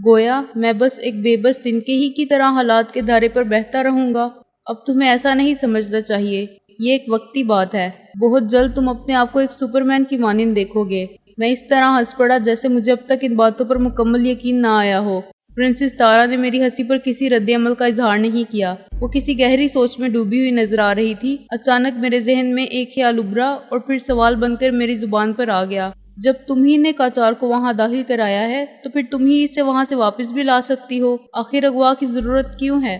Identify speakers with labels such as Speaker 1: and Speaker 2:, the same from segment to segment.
Speaker 1: گویا میں بس ایک بے بس تنکے ہی کی طرح حالات کے دھارے پر بہتا رہوں گا۔ اب تمہیں ایسا نہیں سمجھنا چاہیے، یہ ایک وقتی بات ہے، بہت جلد تم اپنے آپ کو ایک سپرمین کی مانند دیکھو گے۔ میں اس طرح ہنس پڑا جیسے مجھے اب تک ان باتوں پر مکمل یقین نہ آیا ہو۔ پرنسس تارا نے میری ہنسی پر کسی رد عمل کا اظہار نہیں کیا، وہ کسی گہری سوچ میں ڈوبی ہوئی نظر آ رہی تھی۔ اچانک میرے ذہن میں ایک خیال ابھرا اور پھر سوال بن کر میری زبان پر آ گیا، جب تم ہی نے قاچار کو وہاں داخل کرایا ہے تو پھر تم ہی اسے وہاں سے واپس بھی لا سکتی ہو، آخر اغوا کی ضرورت کیوں ہے؟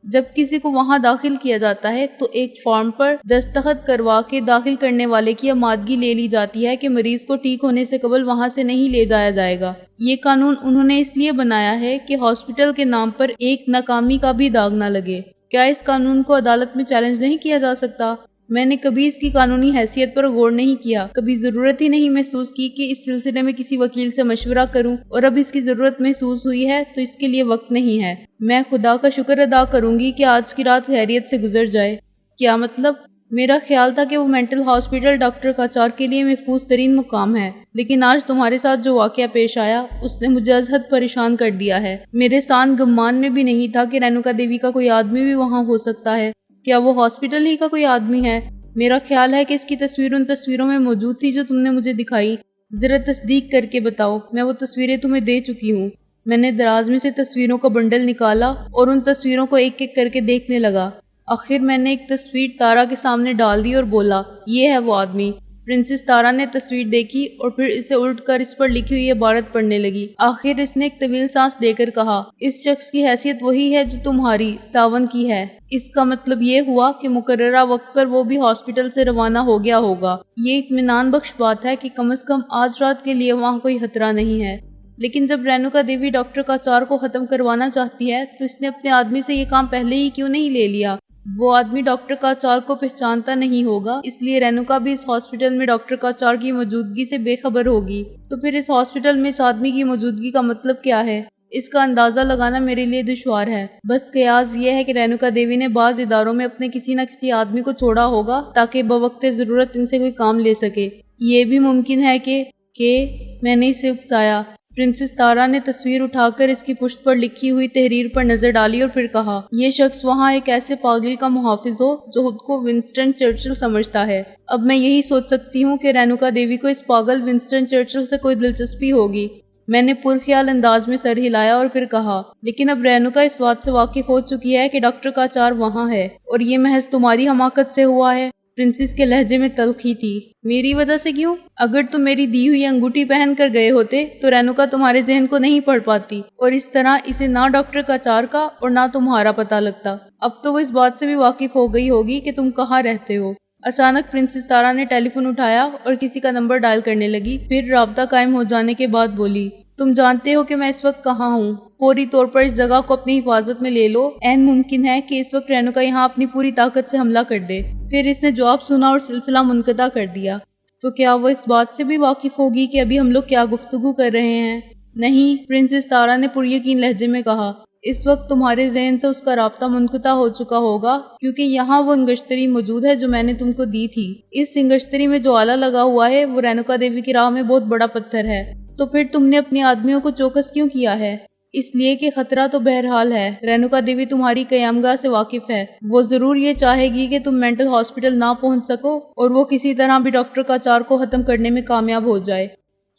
Speaker 1: جب کسی کو وہاں داخل کیا جاتا ہے تو ایک فارم پر دستخط کروا کے داخل کرنے والے کی آمادگی لے لی جاتی ہے کہ مریض کو ٹھیک ہونے سے قبل وہاں سے نہیں لے جایا جائے گا۔ یہ قانون انہوں نے اس لیے بنایا ہے کہ ہاسپٹل کے نام پر ایک ناکامی کا بھی داغ نہ لگے۔ کیا اس قانون کو عدالت میں چیلنج نہیں کیا جا سکتا؟ میں نے کبھی اس کی قانونی حیثیت پر غور نہیں کیا، کبھی ضرورت ہی نہیں محسوس کی کہ اس سلسلے میں کسی وکیل سے مشورہ کروں، اور اب اس کی ضرورت محسوس ہوئی ہے تو اس کے لیے وقت نہیں ہے۔ میں خدا کا شکر ادا کروں گی کہ آج کی رات خیریت سے گزر جائے۔ کیا مطلب؟ میرا خیال تھا کہ وہ مینٹل ہاسپٹل ڈاکٹر قاچار کے لیے محفوظ ترین مقام ہے، لیکن آج تمہارے ساتھ جو واقعہ پیش آیا اس نے مجھے از حد پریشان کر دیا ہے۔ میرے سان گمان میں بھی نہیں تھا کہ رینوکا دیوی کا کوئی آدمی بھی وہاں ہو سکتا ہے۔ کیا وہ ہاسپٹل ہی کا کوئی آدمی ہے؟ میرا خیال ہے کہ اس کی تصویر ان تصویروں میں موجود تھی جو تم نے مجھے دکھائی۔ ذرا تصدیق کر کے بتاؤ، میں وہ تصویریں تمہیں دے چکی ہوں۔ میں نے دراز میں سے تصویروں کا بنڈل نکالا اور ان تصویروں کو ایک ایک کر کے دیکھنے لگا۔ آخر میں نے ایک تصویر تارا کے سامنے ڈال دی اور بولا، یہ ہے وہ آدمی۔ پرنسس تارا نے تصویر دیکھی اور پھر اسے الٹ کر اس پر لکھی ہوئی عبارت پڑھنے لگی۔ آخر اس نے ایک طویل سانس دے کر کہا، اس شخص کی حیثیت وہی ہے جو تمہاری ساون کی ہے۔ اس کا مطلب یہ ہوا کہ مقررہ وقت پر وہ بھی ہاسپٹل سے روانہ ہو گیا ہوگا۔ یہ اطمینان بخش بات ہے کہ کم از کم آج رات کے لیے وہاں کوئی خطرہ نہیں ہے۔ لیکن جب رینوکا دیوی ڈاکٹر قاچار کو ختم کروانا چاہتی ہے تو اس نے اپنے آدمی سے یہ کام پہلے ہی کیوں نہیں لے لیا؟ وہ آدمی ڈاکٹر قاچار کو پہچانتا نہیں ہوگا، اس لیے رینوکا بھی اس ہاسپٹل میں ڈاکٹر قاچار کی موجودگی سے بے خبر ہوگی۔ تو پھر اس ہاسپٹل میں اس آدمی کی موجودگی کا مطلب کیا ہے؟ اس کا اندازہ لگانا میرے لیے دشوار ہے۔ بس قیاس یہ ہے کہ رینوکا دیوی نے بعض اداروں میں اپنے کسی نہ کسی آدمی کو چھوڑا ہوگا تاکہ بوقت ضرورت ان سے کوئی کام لے سکے۔ یہ بھی ممکن ہے کہ میں نے اسے اکسایا۔ پرنسس تارا نے تصویر اٹھا کر اس کی پشت پر لکھی ہوئی تحریر پر نظر ڈالی اور پھر کہا، یہ شخص وہاں ایک ایسے پاگل کا محافظ ہو جو خود کو ونسٹن چرچل سمجھتا ہے۔ اب میں یہی سوچ سکتی ہوں کہ رینوکا دیوی کو اس پاگل ونسٹن چرچل سے کوئی دلچسپی ہوگی۔ میں نے پرخیال انداز میں سر ہلایا اور پھر کہا، لیکن اب رینوکا اس بات سے واقف ہو چکی ہے کہ ڈاکٹر قاچار وہاں ہے، اور یہ محض تمہاری حماقت سے ہوا ہے۔ پرنسس کے لہجے میں تلخی تھی۔ میری وجہ سے کیوں؟ اگر تم میری دی ہوئی انگوٹھی پہن کر گئے ہوتے تو رینوکا تمہارے ذہن کو نہیں پڑھ پاتی، اور اس طرح اسے نہ ڈاکٹر قاچار کا اور نہ تمہارا پتہ لگتا۔ اب تو وہ اس بات سے بھی واقف ہو گئی ہوگی کہ تم کہاں رہتے ہو۔ اچانک پرنسس تارا نے ٹیلی فون اٹھایا اور کسی کا نمبر ڈائل کرنے لگی، پھر رابطہ قائم ہو جانے کے بعد بولی، تم جانتے ہو کہ میں اس وقت کہاں ہوں؟ فوری طور پر اس جگہ کو اپنی حفاظت میں لے لو۔ عین ممکن ہے کہ اس وقت رینوکا یہاں اپنی پوری طاقت سے حملہ کر دے۔ پھر اس نے جواب سنا اور سلسلہ منقطع کر دیا۔ تو کیا وہ اس بات سے بھی واقف ہوگی کہ ابھی ہم لوگ کیا گفتگو کر رہے ہیں؟ نہیں، پرنسس تارا نے پر یقین لہجے میں کہا، اس وقت تمہارے ذہن سے اس کا رابطہ منقطع ہو چکا ہوگا، کیونکہ یہاں وہ انگشتری موجود ہے جو میں نے تم کو دی تھی۔ اس انگشتری میں جو آلہ لگا ہوا ہے وہ رینوکا دیوی کی راہ میں بہت بڑا پتھر ہے۔ تو پھر تم نے اپنی آدمیوں کو چوکس کیوں کیا ہے؟ اس لیے کہ خطرہ تو بہرحال ہے۔ رینوکا دیوی تمہاری قیامگاہ سے واقف ہے، وہ ضرور یہ چاہے گی کہ تم مینٹل ہاسپٹل نہ پہنچ سکو اور وہ کسی طرح بھی ڈاکٹر قاچار کو ختم کرنے میں کامیاب ہو جائے۔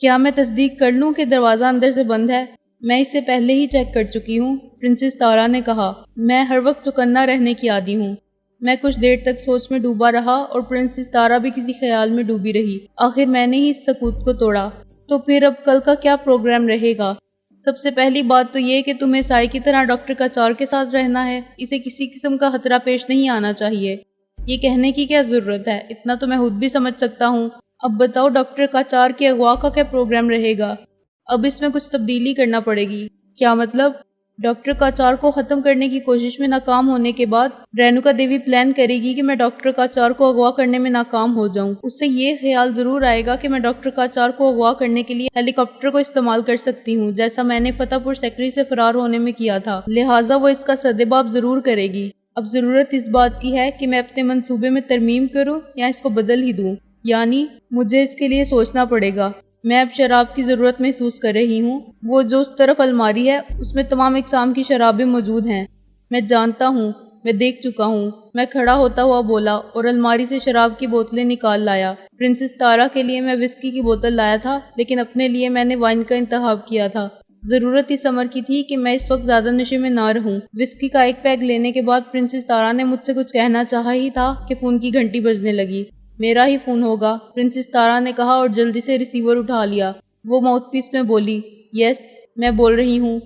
Speaker 1: کیا میں تصدیق کر لوں کہ دروازہ اندر سے بند ہے؟ میں اسے پہلے ہی چیک کر چکی ہوں، پرنسس تارا نے کہا۔ میں ہر وقت چوکنا رہنے کی عادی ہوں۔ میں کچھ دیر تک سوچ میں ڈوبا رہا اور پرنسس تارا بھی کسی خیال میں ڈوبی رہی۔ آخر میں نے ہی اس سکوت کو توڑا، تو پھر اب کل کا کیا پروگرام رہے گا؟ سب سے پہلی بات تو یہ کہ تمہیں سائے کی طرح ڈاکٹر قاچار کے ساتھ رہنا ہے، اسے کسی قسم کا خطرہ پیش نہیں آنا چاہیے۔ یہ کہنے کی کیا ضرورت ہے، اتنا تو میں خود بھی سمجھ سکتا ہوں۔ اب بتاؤ ڈاکٹر قاچار کے اغوا کا کیا پروگرام رہے گا؟ اب اس میں کچھ تبدیلی کرنا پڑے گی۔ کیا مطلب؟ ڈاکٹر قاچار کو ختم کرنے کی کوشش میں ناکام ہونے کے بعد رینوکا دیوی پلان کرے گی کہ میں ڈاکٹر قاچار کو اغوا کرنے میں ناکام ہو جاؤں۔ اس سے یہ خیال ضرور آئے گا کہ میں ڈاکٹر قاچار کو اغوا کرنے کے لیے ہیلی کاپٹر کو استعمال کر سکتی ہوں، جیسا میں نے فتح پور سیکٹری سے فرار ہونے میں کیا تھا، لہٰذا وہ اس کا سدباب ضرور کرے گی۔ اب ضرورت اس بات کی ہے کہ میں اپنے منصوبے میں ترمیم کروں یا اس کو بدل ہی دوں، یعنی مجھے اس کے لیے سوچنا پڑے گا۔ میں اب شراب کی ضرورت محسوس کر رہی ہوں۔ وہ جو اس طرف الماری ہے اس میں تمام اقسام کی شرابیں موجود ہیں۔ میں جانتا ہوں، میں دیکھ چکا ہوں۔ میں کھڑا ہوتا ہوا بولا اور الماری سے شراب کی بوتلیں نکال لایا۔ پرنسس تارا کے لیے میں وسکی کی بوتل لایا تھا، لیکن اپنے لیے میں نے وائن کا انتخاب کیا تھا۔ ضرورت اس امر کی تھی کہ میں اس وقت زیادہ نشے میں نہ رہوں۔ وسکی کا ایک پیگ لینے کے بعد پرنسس تارا نے مجھ سے کچھ کہنا چاہا ہی تھا کہ فون کی گھنٹی بجنے لگی۔ میرا ہی فون ہوگا، پرنسس تارا نے کہا اور جلدی سے ریسیور اٹھا لیا۔ وہ ماؤتھ پیس میں بولی، یس میں بول رہی ہوں۔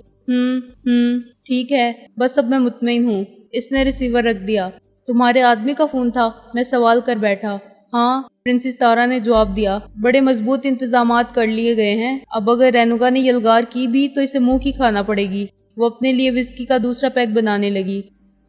Speaker 1: ٹھیک ہے، بس اب میں مطمئن ہوں۔ اس نے ریسیور رکھ دیا۔ تمہارے آدمی کا فون تھا؟ میں سوال کر بیٹھا۔ ہاں، پرنسس تارا نے جواب دیا۔ بڑے مضبوط انتظامات کر لیے گئے ہیں۔ اب اگر رینوگا نے یلغار کی بھی تو اسے منہ کی کھانا پڑے گی۔ وہ اپنے لیے وسکی کا دوسرا پیک بنانے لگی۔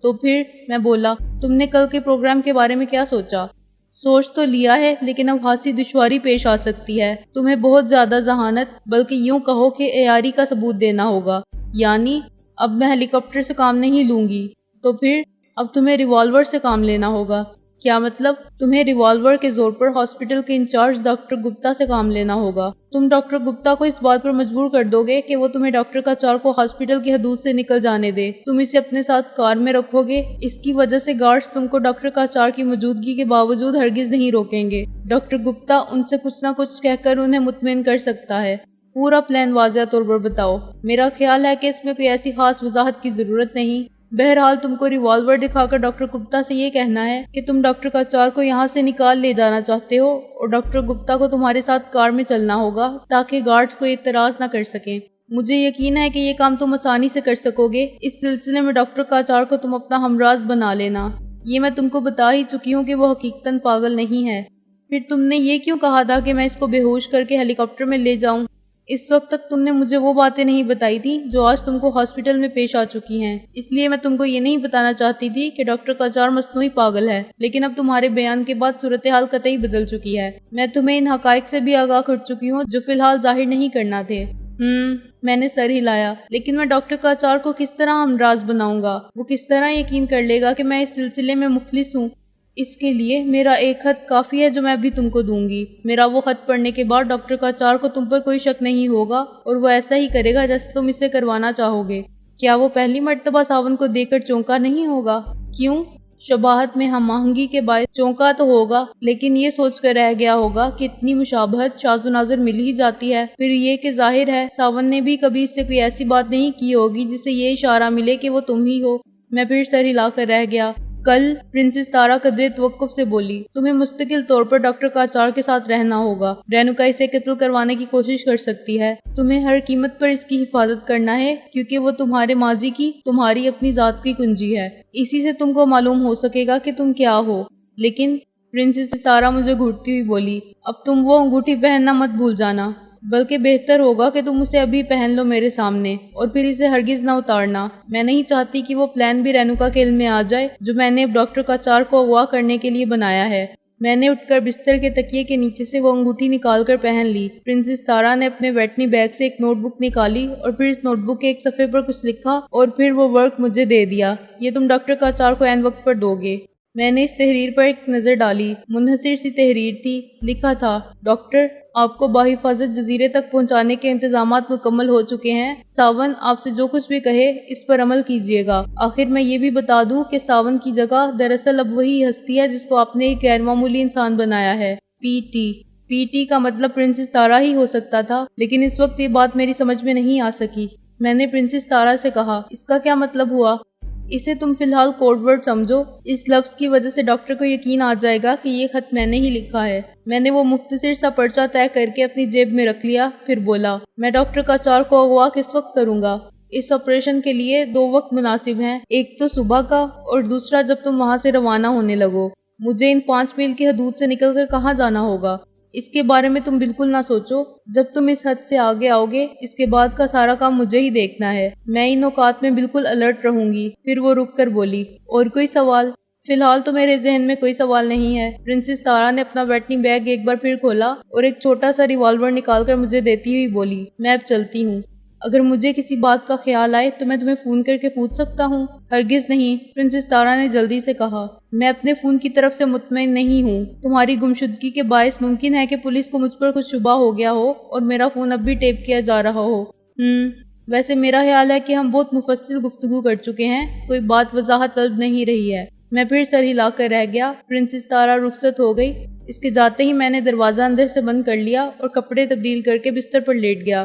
Speaker 1: تو پھر میں بولا، تم نے کل کے پروگرام کے بارے میں کیا سوچا؟ سوچ تو لیا ہے، لیکن اب خاصی دشواری پیش آ سکتی ہے۔ تمہیں بہت زیادہ ذہانت، بلکہ یوں کہو کہ عیاری کا ثبوت دینا ہوگا۔ یعنی اب میں ہیلی کاپٹر سے کام نہیں لوں گی۔ تو پھر اب تمہیں ریوالور سے کام لینا ہوگا۔ کیا مطلب؟ تمہیں ریوالور کے زور پر ہاسپٹل کے انچارج ڈاکٹر گپتا سے کام لینا ہوگا۔ تم ڈاکٹر گپتا کو اس بات پر مجبور کر دو گے کہ وہ تمہیں ڈاکٹر کاچار کو ہاسپٹل کی حدود سے نکل جانے دے۔ تم اسے اپنے ساتھ کار میں رکھو گے۔ اس کی وجہ سے گارڈز تم کو ڈاکٹر کاچار کی موجودگی کے باوجود ہرگز نہیں روکیں گے۔ ڈاکٹر گپتا ان سے کچھ نہ کچھ کہہ کر انہیں مطمئن کر سکتا ہے۔ پورا پلان واضح طور پر بتاؤ۔ میرا خیال ہے کہ اس میں کوئی ایسی خاص وضاحت کی ضرورت نہیں۔ بہرحال تم کو ریوالور دکھا کر ڈاکٹر گپتا سے یہ کہنا ہے کہ تم ڈاکٹر کاچار کو یہاں سے نکال لے جانا چاہتے ہو، اور ڈاکٹر گپتا کو تمہارے ساتھ کار میں چلنا ہوگا تاکہ گارڈز کو اعتراض نہ کر سکیں۔ مجھے یقین ہے کہ یہ کام تم آسانی سے کر سکو گے۔ اس سلسلے میں ڈاکٹر کاچار کو تم اپنا ہمراز بنا لینا۔ یہ میں تم کو بتا ہی چکی ہوں کہ وہ حقیقتاً پاگل نہیں ہے۔ پھر تم نے یہ کیوں کہا تھا کہ میں اس کو بے ہوش کر کے ہیلی کاپٹر میں لے جاؤں؟ اس وقت تک تم نے مجھے وہ باتیں نہیں بتائی تھی جو آج تم کو ہاسپٹل میں پیش آ چکی ہیں۔ اس لیے میں تم کو یہ نہیں بتانا چاہتی تھی کہ ڈاکٹر کاچار مصنوعی پاگل ہے، لیکن اب تمہارے بیان کے بعد صورتحال قطعی بدل چکی ہے۔ میں تمہیں ان حقائق سے بھی آگاہ کر چکی ہوں جو فی الحال ظاہر نہیں کرنا تھے۔ میں نے سر ہلایا۔ لیکن میں ڈاکٹر کاچار کو کس طرح ہمراز بناؤں گا؟ وہ کس طرح یقین کر لے گا کہ میں اس سلسلے میں مخلص ہوں؟ اس کے لیے میرا ایک خط کافی ہے جو میں ابھی تم کو دوں گی۔ میرا وہ خط پڑھنے کے بعد ڈاکٹر کاچار کو تم پر کوئی شک نہیں ہوگا اور وہ ایسا ہی کرے گا جیسے تم اسے کروانا چاہو گے۔ کیا وہ پہلی مرتبہ ساون کو دیکھ کر چونکا نہیں ہوگا؟ کیوں؟ شباہت میں ہم آہنگی کے باعث چونکا تو ہوگا، لیکن یہ سوچ کر رہ گیا ہوگا کہ اتنی مشابہت شاذ و نادر مل ہی جاتی ہے۔ پھر یہ کہ ظاہر ہے ساون نے بھی کبھی اس سے کوئی ایسی بات نہیں کی ہوگی جس سے یہ اشارہ ملے کہ وہ تم ہی ہو۔ میں پھر سر ہلا کر رہ گیا۔ کل پرنسس تارا قدرے توقف سے بولی، تمہیں مستقل طور پر ڈاکٹر کاچار کے ساتھ رہنا ہوگا۔ رینوکا اسے قتل کروانے کی کوشش کر سکتی ہے۔ تمہیں ہر قیمت پر اس کی حفاظت کرنا ہے کیونکہ وہ تمہارے ماضی کی، تمہاری اپنی ذات کی کنجی ہے۔ اسی سے تم کو معلوم ہو سکے گا کہ تم کیا ہو۔ لیکن پرنسس تارا مجھے گھورتی ہوئی بولی، اب تم وہ انگوٹھی پہننا مت بھول جانا، بلکہ بہتر ہوگا کہ تم اسے ابھی پہن لو میرے سامنے، اور پھر اسے ہرگز نہ اتارنا۔ میں نہیں چاہتی کہ وہ پلان بھی رینوکا کے علم میں آ جائے جو میں نے ڈاکٹر کاچار کو اغوا کرنے کے لیے بنایا ہے۔ میں نے اٹھ کر بستر کے تکیے کے نیچے سے وہ انگوٹھی نکال کر پہن لی۔ پرنسس تارا نے اپنے بیٹنی بیگ سے ایک نوٹ بک نکالی اور پھر اس نوٹ بک کے ایک صفحے پر کچھ لکھا اور پھر وہ ورک مجھے دے دیا۔ یہ تم ڈاکٹر کاچار کو عین وقت پر دو گے۔ میں نے اس تحریر پر ایک نظر ڈالی۔ منحصر سی تحریر تھی۔ لکھا تھا، ڈاکٹر آپ کو بحفاظت جزیرے تک پہنچانے کے انتظامات مکمل ہو چکے ہیں۔ ساون آپ سے جو کچھ بھی کہے اس پر عمل کیجیے گا۔ آخر میں یہ بھی بتا دوں کہ ساون کی جگہ دراصل اب وہی ہستی ہے جس کو آپ نے ایک غیر معمولی انسان بنایا ہے۔ پی ٹی کا مطلب پرنسس تارا ہی ہو سکتا تھا، لیکن اس وقت یہ بات میری سمجھ میں نہیں آ سکی۔ میں نے پرنسس تارا سے کہا، اس کا کیا مطلب ہوا؟ اسے تم فی الحال کوڈ ورڈ سمجھو۔ اس لفظ کی وجہ سے ڈاکٹر کو یقین آ جائے گا کہ یہ خط میں نے ہی لکھا ہے۔ میں نے وہ مختصر سا پرچہ طے کر کے اپنی جیب میں رکھ لیا، پھر بولا، میں ڈاکٹر کاچار کو اغوا کس وقت کروں گا؟ اس آپریشن کے لیے 2 وقت مناسب ہیں، ایک تو صبح کا اور دوسرا جب تم وہاں سے روانہ ہونے لگو۔ مجھے ان 5 میل کی حدود سے نکل کر کہاں جانا ہوگا؟ اس کے بارے میں تم بالکل نہ سوچو۔ جب تم اس حد سے آگے آؤ گے اس کے بعد کا سارا کام مجھے ہی دیکھنا ہے۔ میں ان اوقات میں بالکل الرٹ رہوں گی۔ پھر وہ رک کر بولی، اور کوئی سوال؟ فی الحال تو میرے ذہن میں کوئی سوال نہیں ہے۔ پرنسس تارا نے اپنا بیٹنی بیگ ایک بار پھر کھولا اور ایک چھوٹا سا ریوالور نکال کر مجھے دیتی ہوئی بولی، میں اب چلتی ہوں۔ اگر مجھے کسی بات کا خیال آئے تو میں تمہیں فون کر کے پوچھ سکتا ہوں؟ ہرگز نہیں، پرنسس تارا نے جلدی سے کہا۔ میں اپنے فون کی طرف سے مطمئن نہیں ہوں۔ تمہاری گمشدگی کے باعث ممکن ہے کہ پولیس کو مجھ پر کچھ شبہ ہو گیا ہو اور میرا فون اب بھی ٹیپ کیا جا رہا ہو۔ ویسے میرا خیال ہے کہ ہم بہت مفصل گفتگو کر چکے ہیں، کوئی بات وضاحت طلب نہیں رہی ہے۔ میں پھر سر ہلا کر رہ گیا۔ پرنسس تارا رخصت ہو گئی۔ اس کے جاتے ہی میں نے دروازہ اندر سے بند کر لیا اور کپڑے تبدیل کر کے بستر پر لیٹ گیا۔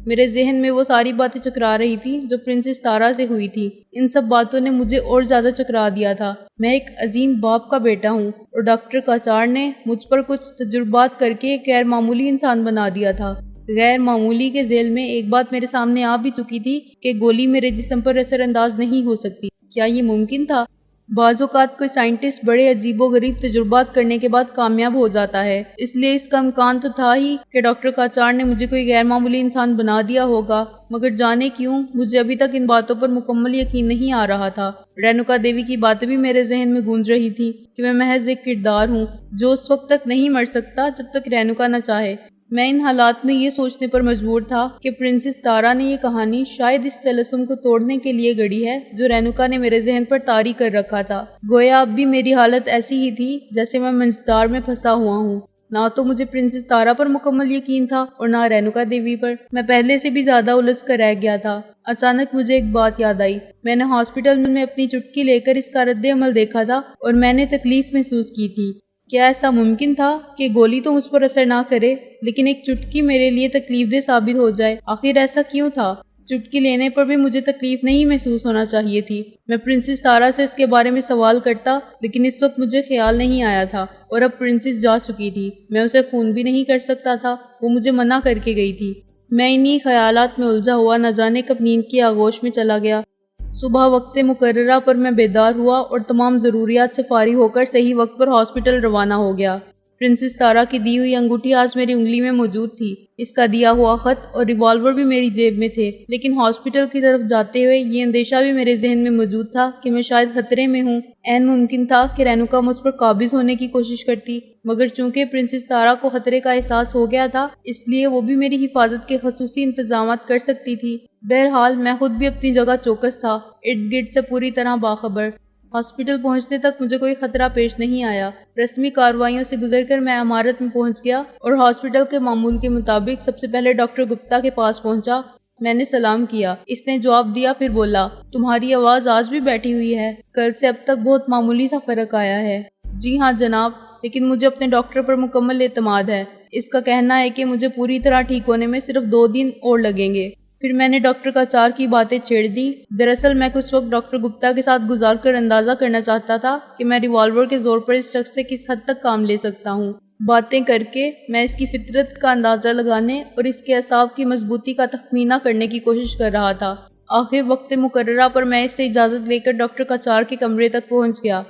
Speaker 1: میرے ذہن میں وہ ساری باتیں چکرا رہی تھی جو پرنسس تارا سے ہوئی تھی۔ ان سب باتوں نے مجھے اور زیادہ چکرا دیا تھا۔ میں ایک عظیم باپ کا بیٹا ہوں اور ڈاکٹر کاچار نے مجھ پر کچھ تجربات کر کے ایک غیر معمولی انسان بنا دیا تھا۔ غیر معمولی کے ذیل میں ایک بات میرے سامنے آ بھی چکی تھی کہ گولی میرے جسم پر اثر انداز نہیں ہو سکتی۔ کیا یہ ممکن تھا؟ بعض اوقات کوئی سائنٹسٹ بڑے عجیب و غریب تجربات کرنے کے بعد کامیاب ہو جاتا ہے، اس لیے اس کا امکان تو تھا ہی کہ ڈاکٹر کاچار نے مجھے کوئی غیر معمولی انسان بنا دیا ہوگا، مگر جانے کیوں مجھے ابھی تک ان باتوں پر مکمل یقین نہیں آ رہا تھا۔ رینوکا دیوی کی باتیں بھی میرے ذہن میں گونج رہی تھی کہ میں محض ایک کردار ہوں جو اس وقت تک نہیں مر سکتا جب تک رینوکا نہ چاہے۔ میں ان حالات میں یہ سوچنے پر مجبور تھا کہ پرنسس تارا نے یہ کہانی شاید اس طلسم کو توڑنے کے لیے گڑھی ہے جو رینوکا نے میرے ذہن پر طاری کر رکھا تھا۔ گویا اب بھی میری حالت ایسی ہی تھی جیسے میں منجدار میں پھنسا ہوا ہوں۔ نہ تو مجھے پرنسس تارا پر مکمل یقین تھا اور نہ رینوکا دیوی پر۔ میں پہلے سے بھی زیادہ الجھ کر رہ گیا تھا۔ اچانک مجھے ایک بات یاد آئی۔ میں نے ہاسپٹل میں اپنی چٹکی لے کر اس کا رد عمل دیکھا تھا اور میں نے تکلیف محسوس کی تھی۔ کیا ایسا ممکن تھا کہ گولی تو مجھ پر اثر نہ کرے لیکن ایک چٹکی میرے لیے تکلیف دہ ثابت ہو جائے؟ آخر ایسا کیوں تھا؟ چٹکی لینے پر بھی مجھے تکلیف نہیں محسوس ہونا چاہیے تھی۔ میں پرنسس تارا سے اس کے بارے میں سوال کرتا لیکن اس وقت مجھے خیال نہیں آیا تھا اور اب پرنسس جا چکی تھی۔ میں اسے فون بھی نہیں کر سکتا تھا، وہ مجھے منع کر کے گئی تھی۔ میں انہی خیالات میں الجھا ہوا نہ جانے کب نیند کی آغوش میں چلا گیا۔ صبح وقت مقررہ پر میں بیدار ہوا اور تمام ضروریات سے فارغ ہو کر صحیح وقت پر ہاسپٹل روانہ ہو گیا۔ پرنسس تارا کی دی ہوئی انگوٹھی آج میری انگلی میں موجود تھی، اس کا دیا ہوا خط اور ریوالور بھی میری جیب میں تھے، لیکن ہاسپٹل کی طرف جاتے ہوئے یہ اندیشہ بھی میرے ذہن میں موجود تھا کہ میں شاید خطرے میں ہوں۔ عین ممکن تھا کہ رینوکا مجھ پر قابض ہونے کی کوشش کرتی، مگر چونکہ پرنسس تارا کو خطرے کا احساس ہو گیا تھا اس لیے وہ بھی میری حفاظت کے خصوصی انتظامات کر سکتی تھی۔ بہرحال میں خود بھی اپنی جگہ چوکس تھا، ارد گرد سے پوری طرح باخبر۔ ہاسپٹل پہنچنے تک مجھے کوئی خطرہ پیش نہیں آیا۔ رسمی کارروائیوں سے گزر کر میں عمارت میں پہنچ گیا اور ہاسپٹل کے معمول کے مطابق سب سے پہلے ڈاکٹر گپتا کے پاس پہنچا۔ میں نے سلام کیا، اس نے جواب دیا، پھر بولا، تمہاری آواز آج بھی بیٹھی ہوئی ہے، کل سے اب تک بہت معمولی سا فرق آیا ہے۔ جی ہاں جناب، لیکن مجھے اپنے ڈاکٹر پر مکمل اعتماد ہے، اس کا کہنا ہے کہ مجھے پوری طرح ٹھیک ہونے میں صرف 2 دن اور لگیں گے۔ پھر میں نے ڈاکٹر کاچار کی باتیں چھیڑ دیں۔ دراصل میں کچھ وقت ڈاکٹر گپتا کے ساتھ گزار کر اندازہ کرنا چاہتا تھا کہ میں ریوالور کے زور پر اس شخص سے کس حد تک کام لے سکتا ہوں۔ باتیں کر کے میں اس کی فطرت کا اندازہ لگانے اور اس کے اعصاب کی مضبوطی کا تخمینہ کرنے کی کوشش کر رہا تھا۔ آخر وقت مقررہ پر میں اس سے اجازت لے کر ڈاکٹر کاچار کے کمرے تک پہنچ گیا۔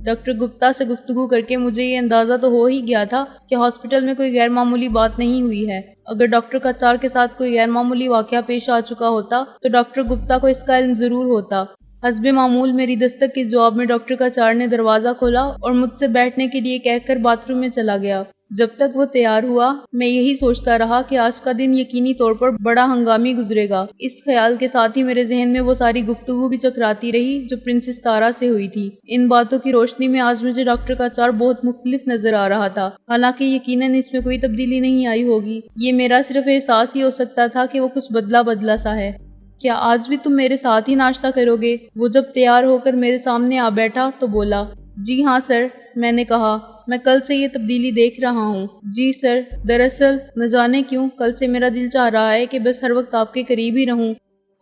Speaker 1: ڈاکٹر گپتا سے گفتگو کر کے مجھے یہ اندازہ تو ہو ہی گیا تھا کہ ہاسپٹل میں کوئی غیر معمولی بات نہیں ہوئی ہے۔ اگر ڈاکٹر کاچار کے ساتھ کوئی غیر معمولی واقعہ پیش آ چکا ہوتا تو ڈاکٹر گپتا کو اس کا علم ضرور ہوتا۔ حسب معمول میری دستک کے جواب میں ڈاکٹر کاچار نے دروازہ کھولا اور مجھ سے بیٹھنے کے لیے کہہ کر باتھ روم میں چلا گیا۔ جب تک وہ تیار ہوا میں یہی سوچتا رہا کہ آج کا دن یقینی طور پر بڑا ہنگامی گزرے گا۔ اس خیال کے ساتھ ہی میرے ذہن میں وہ ساری گفتگو بھی چکراتی رہی جو پرنسس تارا سے ہوئی تھی۔ ان باتوں کی روشنی میں آج مجھے ڈاکٹر کاچار بہت مختلف نظر آ رہا تھا، حالانکہ یقیناً اس میں کوئی تبدیلی نہیں آئی ہوگی۔ یہ میرا صرف احساس ہی ہو سکتا تھا کہ وہ کچھ بدلا بدلا سا ہے۔ کیا آج بھی تم میرے ساتھ ہی ناشتہ کرو گے؟ وہ جب تیار ہو کر میرے سامنے آ بیٹھا تو بولا، جی ہاں سر۔ میں نے کہا، میں کل سے یہ تبدیلی دیکھ رہا ہوں۔ جی سر، دراصل نہ جانے کیوں کل سے میرا دل چاہ رہا ہے کہ بس ہر وقت آپ کے قریب ہی رہوں۔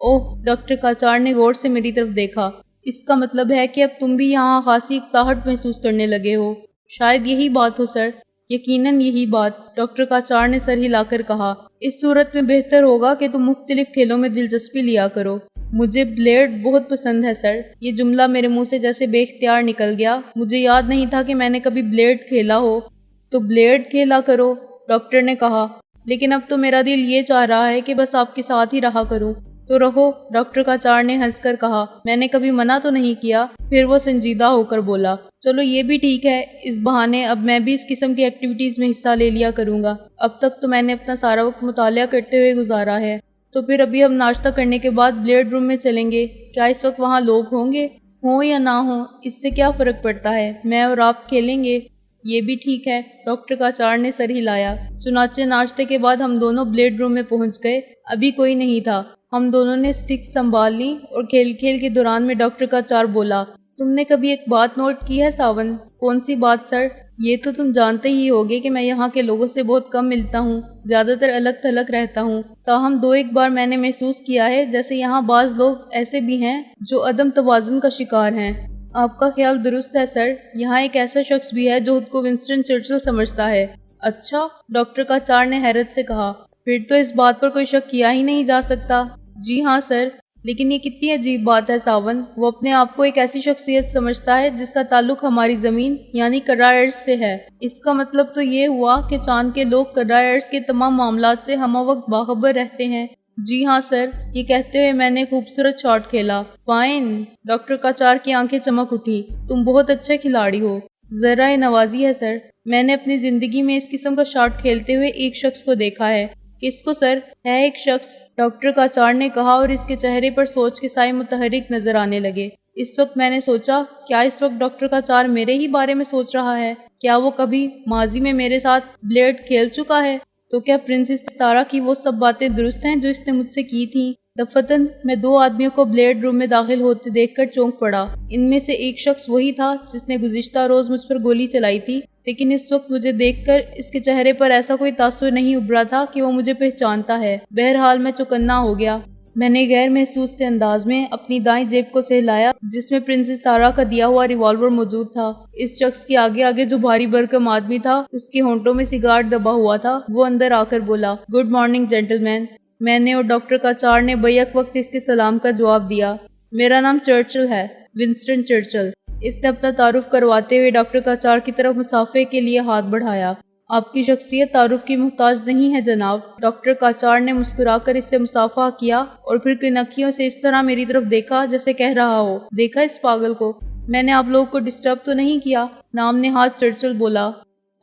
Speaker 1: اوہ، ڈاکٹر کاچار نے غور سے میری طرف دیکھا۔ اس کا مطلب ہے کہ اب تم بھی یہاں خاصی اکتاہٹ محسوس کرنے لگے ہو۔ شاید یہی بات ہو سر۔ یقیناً یہی بات، ڈاکٹر کاچار نے سر ہلا کر کہا۔ اس صورت میں بہتر ہوگا کہ تم مختلف کھیلوں میں دلچسپی لیا کرو۔ مجھے بلیڈ بہت پسند ہے سر۔ یہ جملہ میرے منہ سے جیسے بے اختیار نکل گیا۔ مجھے یاد نہیں تھا کہ میں نے کبھی بلیڈ کھیلا ہو۔ تو بلیڈ کھیلا کرو، ڈاکٹر نے کہا، لیکن اب تو میرا دل یہ چاہ رہا ہے کہ بس آپ کے ساتھ ہی رہا کروں۔ تو رہو، ڈاکٹر کاچار نے ہنس کر کہا، میں نے کبھی منع تو نہیں کیا۔ پھر وہ سنجیدہ ہو کر بولا، چلو یہ بھی ٹھیک ہے، اس بہانے اب میں بھی اس قسم کی ایکٹیویٹیز میں حصہ لے لیا کروں گا۔ اب تک تو میں نے اپنا سارا وقت مطالعہ کرتے ہوئے گزارا ہے۔ تو پھر ابھی ہم ناشتہ کرنے کے بعد بلیڈ روم میں چلیں گے. کیا اس وقت وہاں لوگ ہوں گے؟ ہوں یا نہ ہوں اس سے کیا فرق پڑتا ہے، میں اور آپ کھیلیں گے. یہ بھی ٹھیک ہے، ڈاکٹر کا چار نے سر ہلایا. چنانچہ ناشتے کے بعد ہم دونوں بلیڈ روم میں پہنچ گئے. ابھی کوئی نہیں تھا. ہم دونوں نے سٹکس سنبھال لی اور کھیل کے دوران میں ڈاکٹر کا چار بولا، تم نے کبھی ایک بات نوٹ کی ہے ساون؟ کون سی بات سر؟ یہ تو تم جانتے ہی ہوگے کہ میں یہاں کے لوگوں سے بہت کم ملتا ہوں، زیادہ تر الگ تھلگ رہتا ہوں. تاہم دو ایک بار میں نے محسوس کیا ہے جیسے یہاں بعض لوگ ایسے بھی ہیں جو عدم توازن کا شکار ہیں. آپ کا خیال درست ہے سر، یہاں ایک ایسا شخص بھی ہے جو خود کو ونسٹن چرچل سمجھتا ہے. اچھا، ڈاکٹر کا چار نے حیرت سے کہا. پھر تو اس بات پر کوئی شک کیا ہی نہیں جا سکتا. جی ہاں سر، لیکن یہ کتنی عجیب بات ہے ساون. وہ اپنے آپ کو ایک ایسی شخصیت سمجھتا ہے جس کا تعلق ہماری زمین یعنی کرۂ ارض سے ہے. اس کا مطلب تو یہ ہوا کہ چاند کے لوگ کرۂ ارض کے تمام معاملات سے ہمہ وقت باخبر رہتے ہیں. جی ہاں سر. یہ کہتے ہوئے میں نے خوبصورت شاٹ کھیلا. فائن. ڈاکٹر کا چار کی آنکھیں چمک اٹھی. تم بہت اچھے کھلاڑی ہو. ذرا نوازی ہے سر. میں نے اپنی زندگی میں اس قسم کا شاٹ کھیلتے ہوئے ایک شخص کو دیکھا ہے. کس کو سر؟ ہے ایک شخص، ڈاکٹر کا چار نے کہا اور اس کے چہرے پر سوچ کے سائے متحرک نظر آنے لگے. اس وقت میں نے سوچا، کیا اس وقت ڈاکٹر کا چار میرے ہی بارے میں سوچ رہا ہے؟ کیا وہ کبھی ماضی میں میرے ساتھ بلیڈ کھیل چکا ہے؟ تو کیا پرنسس تارا کی وہ سب باتیں درست ہیں جو اس نے مجھ سے کی تھیں؟ دفتن میں دو آدمیوں کو بلیڈ روم میں داخل ہوتے دیکھ کر چونک پڑا. ان میں سے ایک شخص وہی تھا جس نے گزشتہ روز مجھ پر گولی چلائی تھی، لیکن اس وقت مجھے دیکھ کر اس کے چہرے پر ایسا کوئی تاثر نہیں ابھرا تھا کہ وہ مجھے پہچانتا ہے. بہرحال میں چوکنا ہو گیا. میں نے غیر محسوس سے انداز میں اپنی دائیں جیب کو سہلایا جس میں پرنسس تارا کا دیا ہوا ریوالور موجود تھا. اس شخص کے آگے آگے جو بھاری بھرکم آدمی تھا، اس کے ہونٹوں میں سگار دبا ہوا تھا. وہ اندر آ کر بولا، گڈ مارننگ جینٹل مین. میں نے اور ڈاکٹر کا چار نے بیک وقت اس کے سلام کا جواب دیا. میرا نام چرچل ہے، ونسٹن چرچل. اس نے اپنا تعارف کرواتے ہوئے ڈاکٹر کا چار کی طرف مصافحے کے لیے ہاتھ بڑھایا. آپ کی شخصیت تعارف کی محتاج نہیں ہے جناب. ڈاکٹر کا چار نے مسکرا کر اس سے مصافحہ کیا اور پھر کنکھیوں سے اس طرح میری طرف دیکھا جیسے کہہ رہا ہو، دیکھا اس پاگل کو؟ میں نے آپ لوگوں کو ڈسٹرب تو نہیں کیا؟ نام نہاد چرچل بولا.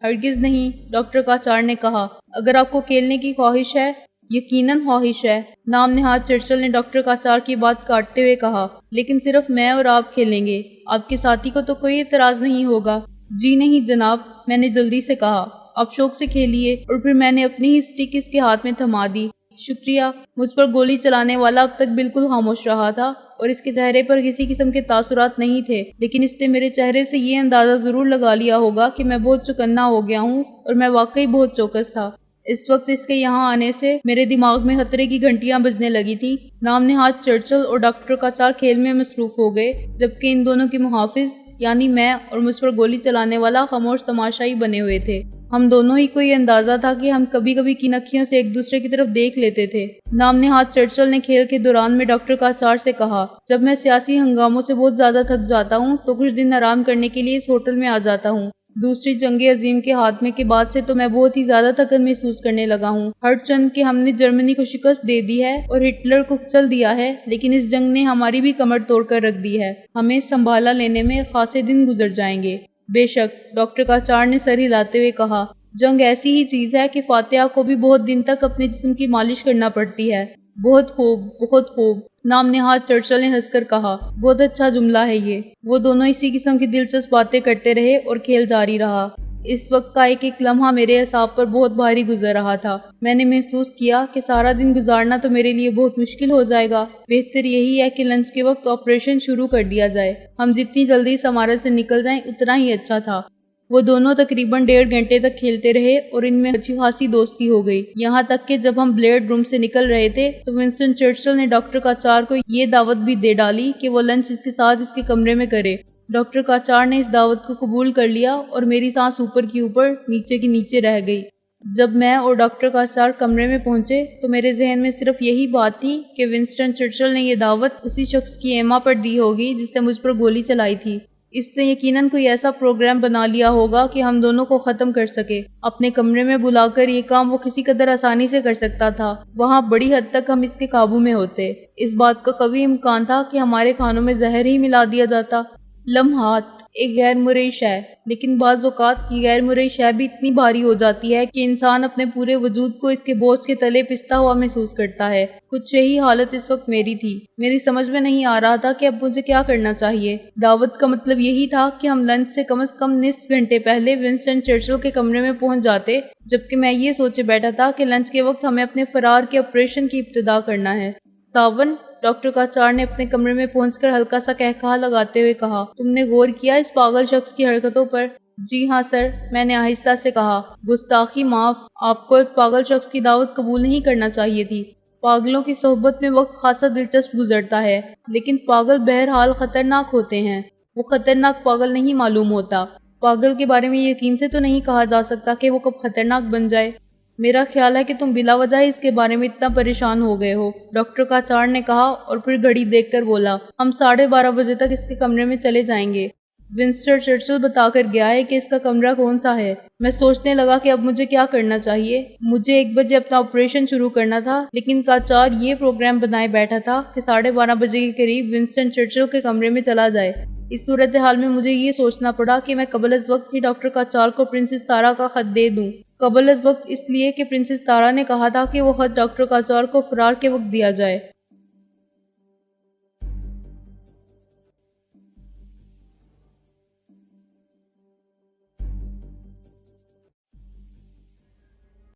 Speaker 1: ہرگز نہیں، ڈاکٹر کا چار نے کہا. اگر آپ کو کھیلنے کی خواہش ہے. یقیناً خواہش ہے، نام نہاد چرچل نے ڈاکٹر کا چار کی بات کاٹتے ہوئے کہا. لیکن صرف میں اور آپ کھیلیں گے، آپ کے ساتھی کو تو کوئی اعتراض نہیں ہوگا؟ جی نہیں جناب، میں نے جلدی سے کہا. آپ شوق سے کھیلیے. اور پھر میں نے اپنی ہی سٹک اس کے ہاتھ میں تھما دی. شکریہ. مجھ پر گولی چلانے والا اب تک بالکل خاموش رہا تھا اور اس کے چہرے پر کسی قسم کے تاثرات نہیں تھے، لیکن اس نے میرے چہرے سے یہ اندازہ ضرور لگا لیا ہوگا کہ میں بہت چوکنا ہو گیا ہوں، اور میں واقعی بہت چوکس تھا. اس وقت اس کے یہاں آنے سے میرے دماغ میں خطرے کی گھنٹیاں بجنے لگی تھیں. نام نہاد چرچل اور ڈاکٹر کا چار کھیل میں مصروف ہو گئے، جبکہ ان دونوں کے محافظ یعنی میں اور مجھ پر گولی چلانے والا خاموش تماشائی بنے ہوئے تھے. ہم دونوں ہی کو یہ اندازہ تھا کہ ہم کبھی کبھی کنکھیوں سے ایک دوسرے کی طرف دیکھ لیتے تھے. نام نہاد چرچل نے کھیل کے دوران میں ڈاکٹر کا چار سے کہا، جب میں سیاسی ہنگاموں سے بہت زیادہ تھک جاتا ہوں تو کچھ دن آرام کرنے کے لیے اس ہوٹل میں آ جاتا ہوں. دوسری جنگ عظیم کے خاتمے کے بعد سے تو میں بہت ہی زیادہ تھکن محسوس کرنے لگا ہوں. ہر چند کہ ہم نے جرمنی کو شکست دے دی ہے اور ہٹلر کو کچل دیا ہے، لیکن اس جنگ نے ہماری بھی کمر توڑ کر رکھ دی ہے. ہمیں سنبھالا لینے میں خاصے دن گزر جائیں گے. بے شک، ڈاکٹر کا چار نے سر ہلاتے ہوئے کہا. جنگ ایسی ہی چیز ہے کہ فاتحہ کو بھی بہت دن تک اپنے جسم کی مالش کرنا پڑتی ہے. بہت خوب، بہت خوب. نام نہاد چرچل نے ہنس کر کہا. بہت اچھا جملہ ہے یہ. وہ دونوں اسی قسم کی دلچسپ باتیں کرتے رہے اور کھیل جاری رہا. اس وقت کا ایک ایک لمحہ میرے اعصاب پر بہت بھاری گزر رہا تھا. میں نے محسوس کیا کہ سارا دن گزارنا تو میرے لیے بہت مشکل ہو جائے گا. بہتر یہی ہے کہ لنچ کے وقت آپریشن شروع کر دیا جائے. ہم جتنی جلدی اس عمارت سے نکل جائیں اتنا ہی اچھا تھا. وہ دونوں تقریباً 1.5 گھنٹے تک کھیلتے رہے اور ان میں اچھی خاصی دوستی ہو گئی. یہاں تک کہ جب ہم بلیڈ روم سے نکل رہے تھے تو ونسٹن چرچل نے ڈاکٹر کا چار کو یہ دعوت بھی دے ڈالی کہ وہ لنچ اس کے ساتھ اس کے کمرے میں کرے. ڈاکٹر کا چار نے اس دعوت کو قبول کر لیا اور میری سانس اوپر کی اوپر نیچے کی نیچے رہ گئی. جب میں اور ڈاکٹر کا چار کمرے میں پہنچے تو میرے ذہن میں صرف یہی بات تھی کہ ونسٹن چرچل نے یہ دعوت اسی شخص کی ایما پر دی ہوگی جس نے مجھ پر گولی چلائی تھی. اس نے یقیناً کوئی ایسا پروگرام بنا لیا ہوگا کہ ہم دونوں کو ختم کر سکے. اپنے کمرے میں بلا کر یہ کام وہ کسی قدر آسانی سے کر سکتا تھا. وہاں بڑی حد تک ہم اس کے قابو میں ہوتے. اس بات کا قوی امکان تھا کہ ہمارے کھانوں میں زہر ہی ملا دیا جاتا. لمحات ایک غیر مرئی شے، لیکن بعض اوقات یہ غیر مرئی شے بھی اتنی بھاری ہو جاتی ہے کہ انسان اپنے پورے وجود کو اس کے بوجھ کے تلے پستا ہوا محسوس کرتا ہے۔ کچھ یہی حالت اس وقت میری تھی۔ میری سمجھ میں نہیں آ رہا تھا کہ اب مجھے کیا کرنا چاہیے۔ دعوت کا مطلب یہی تھا کہ ہم لنچ سے کم از کم نصف گھنٹے پہلے ونسٹن چرچل کے کمرے میں پہنچ جاتے، جبکہ میں یہ سوچے بیٹھا تھا کہ لنچ کے وقت ہمیں اپنے فرار کے آپریشن کی ابتدا کرنا ہے۔ ساون، ڈاکٹر کاچار نے اپنے کمرے میں پہنچ کر ہلکا سا کہکہا لگاتے ہوئے کہا، تم نے غور کیا اس پاگل شخص کی حرکتوں پر؟ جی ہاں سر، میں نے آہستہ سے کہا۔ گستاخی معاف، آپ کو ایک پاگل شخص کی دعوت قبول نہیں کرنا چاہیے تھی۔ پاگلوں کی صحبت میں وقت خاصا دلچسپ گزرتا ہے، لیکن پاگل بہرحال خطرناک ہوتے ہیں۔ وہ خطرناک پاگل نہیں معلوم ہوتا۔ پاگل کے بارے میں یقین سے تو نہیں کہا جا سکتا کہ وہ کب خطرناک بن جائے۔ میرا خیال ہے کہ تم بلا وجہ اس کے بارے میں اتنا پریشان ہو گئے ہو، ڈاکٹر کاچار نے کہا اور پھر گھڑی دیکھ کر بولا، ہم 12:30 بجے تک اس کے کمرے میں چلے جائیں گے۔ ونسٹن چرچل بتا کر گیا ہے کہ اس کا کمرہ کون سا ہے۔ میں سوچنے لگا کہ اب مجھے کیا کرنا چاہیے۔ مجھے 1 بجے اپنا آپریشن شروع کرنا تھا، لیکن کاچار یہ پروگرام بنائے بیٹھا تھا کہ 12:30 بجے کے قریب ونسٹن چرچل کے کمرے میں چلا جائے۔ اس صورتحال میں مجھے یہ سوچنا پڑا کہ میں قبل از وقت ہی ڈاکٹر کاچار کو پرنسس تارا کا خط دے دوں۔ قبل از وقت اس لیے کہ پرنسس تارا نے کہا تھا کہ وہ خط ڈاکٹر کاچار کو فرار کے وقت دیا جائے۔